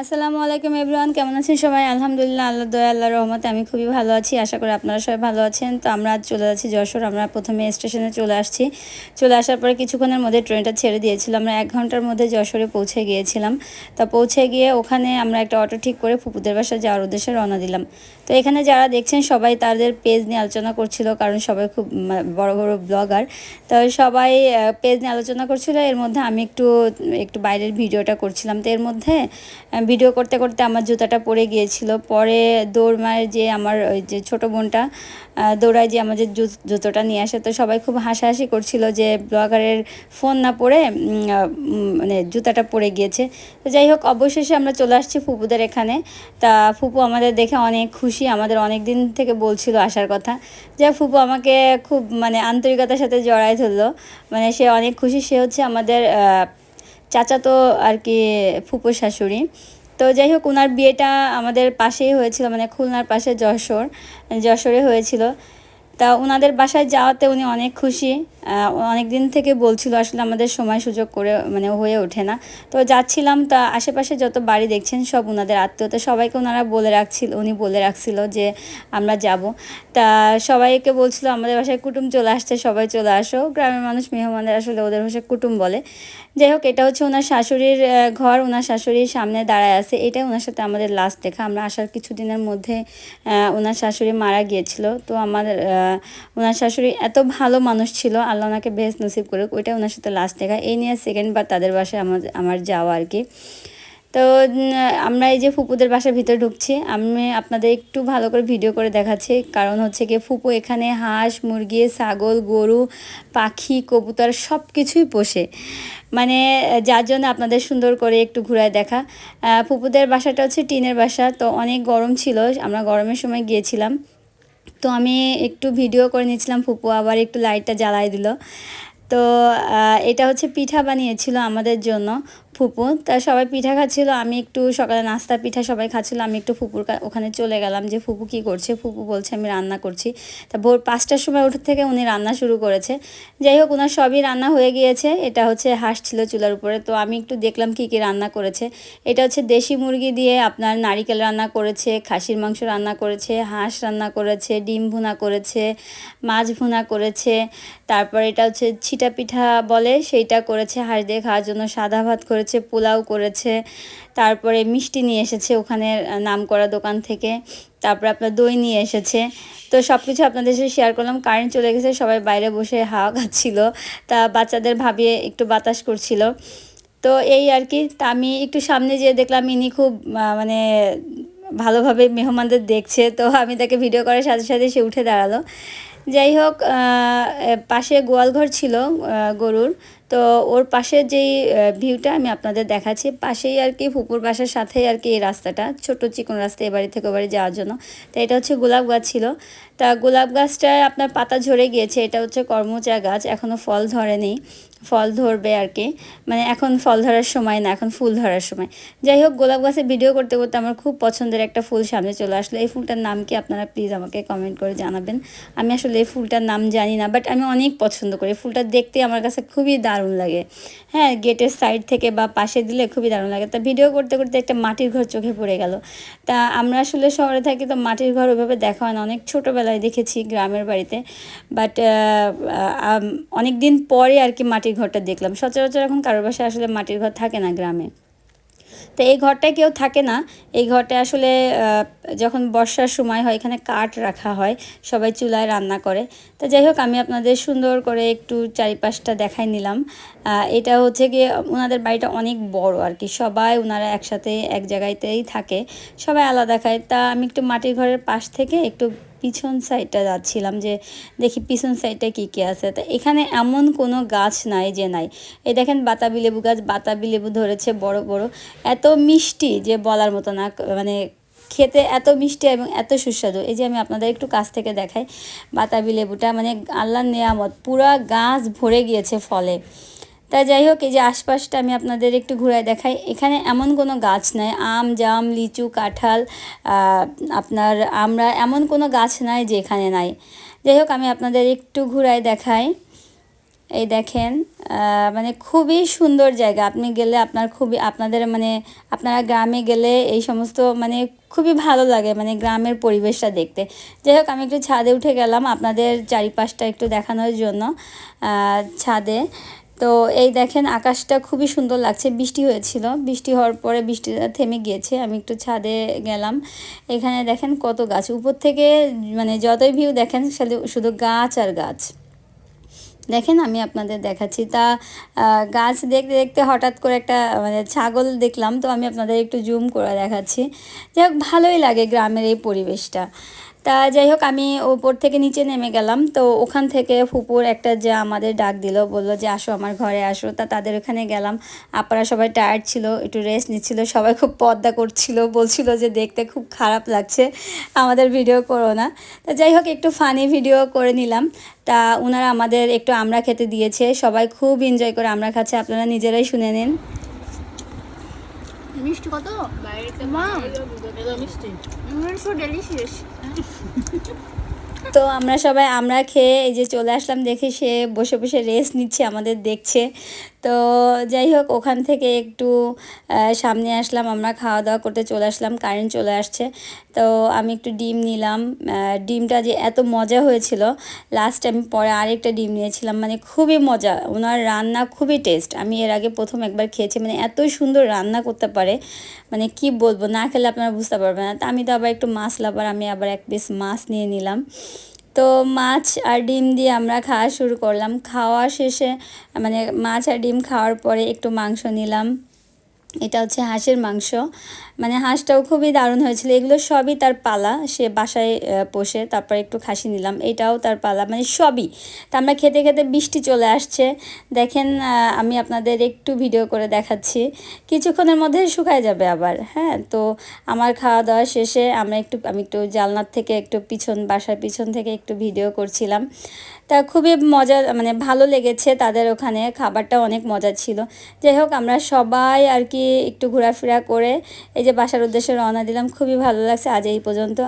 আসসালামু আলাইকুম এভরিওয়ান, কেমন আছেন সবাই? আলহামদুলিল্লাহ, আল্লাহ দয়া আল্লাহর রহমতে আমি খুবই ভালো আছি। আশা করি আপনারা সবাই ভালো আছেন। তো আমরা আজ চলে যাচ্ছি যশোর। আমরা প্রথমে স্টেশনে চলে আসছি। চলে আসার পরে কিছুক্ষণের মধ্যে ট্রেনটা ছেড়ে দিয়েছিল। আমরা 1 ঘন্টার মধ্যে যশোরে পৌঁছে গিয়েছিলাম। তা পৌঁছে গিয়ে ওখানে আমরা একটা অটো ঠিক করে ফুপুদের বাসায় যাওয়ার উদ্দেশ্যে রওনা দিলাম। তো এখানে যারা দেখছেন সবাই তাদের পেজ নিয়ে আলোচনা করছিল, কারণ সবাই খুব বড় বড় ব্লগার। তো সবাই পেজ নিয়ে আলোচনা করছিল। এর মধ্যে আমি একটু একটু বাইরের ভিডিওটা করছিলাম। তো এর মধ্যে ভিডিও করতে করতে আমার জুতাটা পড়ে গিয়েছিল। পরে দৌড়মায় যে আমার ওই যে ছোটো বোনটা দৌড়ায় যে আমাদের জুতোটা নিয়ে আসে। তো সবাই খুব হাসাহাসি করছিল যে ব্লগারের ফোন না পড়ে মানে জুতাটা পড়ে গিয়েছে। তো যাই হোক, অবশেষে আমরা চলে আসছি ফুপুদের এখানে। তা ফুপু আমাদের দেখে অনেক খুশি, আমাদের অনেক দিন থেকে বলছিল আসার কথা। যাই ফুপু আমাকে খুব আন্তরিকতার সাথে জড়ায় ধরলো, সে অনেক খুশি। সে হচ্ছে আমাদের চাচাতো আর কি ফুপুর শাশুড়ি। তো যাই হোক, ওনার বিয়েটা আমাদের পাশেই হয়েছিল, খুলনার পাশে যশোরে হয়েছিল। তা ওনাদের বাসায় যাওয়াতে উনি অনেক খুশি। অনেক দিন থেকে বলছিল, আসলে আমাদের সময় সুযোগ করে হয়ে ওঠে না। তো যাচ্ছিলাম, তা আশেপাশে যত বাড়ি দেখছেন সব ওনাদের আত্মীয়তা, সবাইকে ওনারা উনি বলে রাখছিল যে আমরা যাব। তা সবাইকে বলছিল আমাদের বাসায় কুটুম চলে আসছে, সবাই চলে আসো। গ্রামের মানুষ মেহমানদের আসলে ওদের ভাষায় কুটুম বলে। যাই হোক, এটা হচ্ছে ওনার শাশুড়ির ঘর। ওনার শাশুড়ির সামনে দাঁড়ায় আছে। এটাই ওনার সাথে আমাদের লাস্ট দেখা। আমরা আসার কিছুদিনের মধ্যে ওনার শাশুড়ি মারা গিয়েছিল। তো ওনার শাশুড়ি এত ভালো মানুষ ছিল, আল্লাহ ওনাকে বেহেশত নসিব করুক। ওইটা ওনার সাথে লাস্ট দেখা। এই নিয়ে সেকেন্ডবার তাদের বাসায় আমার যাওয়া আর কি। তো আমরা এই যে ফুপুদের বাসার ভিতরে ঢুকছি। আমি আপনাদের একটু ভালো করে ভিডিও করে দেখাচ্ছি, কারণ হচ্ছে কি ফুপু এখানে হাঁস, মুরগি, ছাগল, গরু, পাখি, কবুতর সব কিছুই পোষে। যার জন্য আপনাদের সুন্দর করে একটু ঘুরায় দেখা। ফুপুদের বাসাটা হচ্ছে টিনের বাসা। তো অনেক গরম ছিল, আমরা গরমের সময় গিয়েছিলাম। তো আমি একটু ভিডিও করে নিয়েছিলাম, ফুপু আবার একটু লাইটটা জ্বালাই দিল। তো এটা হচ্ছে পিঠা বানিয়েছিল আমাদের জন্য ফুপু। তা সবাই পিঠা খাচ্ছিল, আমি একটু সকালে নাস্তা পিঠা সবাই খাচ্ছিল, আমি একটু ফুপুর ওখানে চলে গেলাম যে ফুপু কী করছে। ফুপু বলছে আমি রান্না করছি। তা ভোর 5টার সময় উঠে থেকে উনি রান্না শুরু করেছে। যাই হোক, ওনার সবই রান্না হয়ে গিয়েছে। এটা হচ্ছে হাঁস ছিল চুলার উপরে। তো আমি একটু দেখলাম কী কী রান্না করেছে। এটা হচ্ছে দেশি মুরগি দিয়ে আপনার নারিকেল রান্না করেছে, খাসির মাংস রান্না করেছে, হাঁস রান্না করেছে, ডিম ভুনা করেছে, মাছ ভুনা করেছে। তারপর এটা হচ্ছে ছিটা পিঠা বলে, সেইটা করেছে হাঁস দিয়ে খাওয়ার জন্য। সাদা ভাত করেছে, পোলাও করেছে। তারপরে মিষ্টি নিয়ে এসেছে ওখানে নাম করা দোকান থেকে। তারপরে আপনার দই নিয়ে এসেছে। তো সব কিছু আপনাদের সাথে শেয়ার করলাম। কারেন্ট চলে গেছে, সবাই বাইরে বসে হাওয়া খাচ্ছিল। তা বাচ্চাদের ভাবিয়ে একটু বাতাস করছিল। তো এই আর কি। তা আমি একটু সামনে যেয়ে দেখলাম ইনি খুব ভালোভাবে মেহমানদের দেখছে। তো আমি তাকে ভিডিও করার সাথে সাথে সে উঠে দাঁড়ালো। যাই হোক, পাশে গোয়ালঘর ছিল গরুর। তো ওর পাশে যেই ভিউটা আমি আপনাদের দেখাচ্ছি, পাশেই আর কি ফুপুর বাসার সাথেই আর কি এই রাস্তাটা, ছোট চিকন রাস্তা এ বাড়ি থেকে ও বাড়ি যাওয়ার জন্য। তো এটা হচ্ছে গোলাপ গাছ ছিল। তা গোলাপ গাছটায় আপনার পাতা ঝরে গিয়েছে। এটা হচ্ছে করমচা গাছ, এখনও ফল ধরেনি। ফল ধরবে আর কি, এখন ফল ধরার সময় না, এখন ফুল ধরার সময়। যাই হোক, গোলাপ গাছে ভিডিও করতে করতে আমার খুব পছন্দের একটা ফুল সামনে চলে আসলো। এই ফুলটার নাম কি আপনারা প্লিজ আমাকে কমেন্ট করে জানাবেন। আমি আসলে এই ফুলটার নাম জানি না, বাট আমি অনেক পছন্দ করি। ফুলটা দেখতে আমার কাছে খুবই দারুণ লাগে। হ্যাঁ, গেটের সাইড থেকে বা পাশে দিলে খুবই দারুণ লাগে। তা ভিডিও করতে করতে একটা মাটির ঘর চোখে পড়ে গেল। তা আমরা আসলে শহরে থাকি, তো মাটির ঘর ওইভাবে দেখা হয় না। অনেক ছোটোবেলায় দেখেছি গ্রামের বাড়িতে, বাট অনেক দিন পরে আর কি মাটির ঘরটা দেখলাম। সচরাচর এখন কারোর বাসায় আসলে মাটির ঘর থাকে না গ্রামে। তো এই ঘরটায় কেউ থাকে না। এই ঘরটা আসলে যখন বর্ষার সময় হয় এখানে কাঠ রাখা হয়, সবাই চুলায় রান্না করে। তো যাই হোক, আমি আপনাদের সুন্দর করে একটু চারিপাশটা দেখাই নিলাম। এটা হচ্ছে গিয়ে ওনাদের বাড়িটা অনেক বড় আর কি, সবাই ওনারা একসাথে এক জায়গাতেই থাকে, সবাই আলাদা খায়। তা আমি একটু মাটির ঘরের পাশ থেকে একটু পিছন সাইডটা যাচ্ছিলাম যে দেখি পিছন সাইডটা কী কী আছে। তো এখানে এমন কোনো গাছ নাই যে নাই। এই দেখেন বাতাবি লেবু গাছ, বাতাবি লেবু ধরেছে বড় বড়, এত মিষ্টি যে বলার মতো না। খেতে এত মিষ্টি এবং এত সুস্বাদু। এই যে আমি আপনাদের একটু কাছ থেকে দেখাই, বাতাবি লেবুটা আল্লাহর নেয়ামত, পুরা গাছ ভরে গিয়েছে ফলে। তা যাই হোক, এই যে আশপাশটা আমি আপনাদের একটু ঘুরায় দেখাই। এখানে এমন কোনো গাছ নাই, আম, জাম, লিচু, কাঁঠাল, আপনার আমরা এমন কোনো গাছ নাই যে এখানে নাই। যাই হোক, আমি আপনাদের একটু ঘুরায় দেখাই। এই দেখেন মানে খুবই সুন্দর জায়গা। আপনি গেলে আপনাদের মানে আপনারা গ্রামে গেলে এই সমস্ত মানে খুবই ভালো লাগে মানে গ্রামের পরিবেশটা দেখতে। যাই হোক আমি একটু ছাদে উঠে গেলাম আপনাদের চারিপাশটা একটু দেখানোর জন্য ছাদে। তো এই দেখেন আকাশটা খুবই সুন্দর লাগছে, বৃষ্টি হয়েছিল, বৃষ্টি হওয়ার পরে বৃষ্টিটা থেমে গিয়েছে। আমি একটু ছাদে গেলাম, এখানে দেখেন কত গাছ, উপর থেকে মানে যতই ভিউ দেখেন শুধু গাছ আর গাছ। দেখেন আমি আপনাদের দেখাচ্ছি তা গাছ দেখতে দেখতে হঠাৎ করে একটা মানে ছাগল দেখলাম, তো আমি আপনাদের একটু জুম করে দেখাচ্ছি। যাই হোক ভালোই লাগে গ্রামের এই পরিবেশটা। তা যাই হোক আমি ওপর থেকে নিচে নেমে গেলাম, তো ওখান থেকে ফুপুর একটা যে আমাদের ডাক দিল, বলল যে আসো আমার ঘরে আসো। তা তাদের ওখানে গেলাম, আপনারা সবাই টায়ার্ড ছিল, একটু রেস্ট নিচ্ছিল, সবাই খুব পর্দা করছিল, বলছিল যে দেখতে খুব খারাপ লাগছে, আমাদের ভিডিও করো না। তা যাই হোক একটু ফানি ভিডিও করে নিলাম। তা ওনারা আমাদের একটু আমরা খেতে দিয়েছে, সবাই খুব এনজয় করে আমরা খাচ্ছে, আপনারা নিজেরাই শুনে নিন। মিষ্টি কত মা, মিষ্টি সো ডেলিশিয়াস। তো আমরা সবাই আমরা খেয়ে এই যে চলে আসলাম, দেখে সে বসে বসে রেস্ট নিচ্ছে, আমাদের দেখছে। তো যাই হোক ওখান থেকে একটু সামনে আসলাম, আমরা খাওয়া দাওয়া করতে চলে আসলাম, কারেন্ট চলে আসছে। তো আমি একটু ডিম নিলাম, ডিমটা যে এত মজা হয়েছিল, লাস্ট আমি পরে আরেকটা ডিম নিয়েছিলাম, মানে খুবই মজা, ওনার রান্না খুবই টেস্ট। আমি এর আগে প্রথম একবার খেয়েছি, মানে এত সুন্দর রান্না করতে পারে, মানে কি বলবো, না খেলে আপনারা বুঝতে পারবেন না। তো আমি তো আবার একটু মাছ লাভার, আমি আবার এক পিস মাছ নিয়ে নিলাম। তো মাছ আর ডিম দিয়ে আমরা খাওয়া শুরু করলাম। খাওয়া শেষে মানে মাছ আর ডিম খাওয়ার পরে একটু মাংস নিলাম, এটা হচ্ছে হাঁসের মাংস, মানে হাঁসটাও খুবই দারুণ হয়েছিল। এগুলো সবই তার পালা, সে বাসায় পোষে। তারপর একটু খাসি নিলাম, এটাও তার পালা, মানে সবই। তা আমরা খেতে খেতে বৃষ্টি চলে আসছে, দেখেন আমি আপনাদের একটু ভিডিও করে দেখাচ্ছি, কিছুক্ষণের মধ্যে শুকায় যাবে আবার। হ্যাঁ, তো আমার খাওয়া দাওয়া শেষে আমি একটু জানলার থেকে একটু বাসার পিছন থেকে একটু ভিডিও করছিলাম। তা খুবই মজা, মানে ভালো লেগেছে, তাদের ওখানে খাবারটা অনেক মজা ছিল। যাই হোক আমরা সবাই আর কি একটু ঘোরাফেরা করে এই যে বাসার উদ্দেশ্যে রওনা দিলাম, খুবই ভালো লাগছে। আজ এই পর্যন্ত।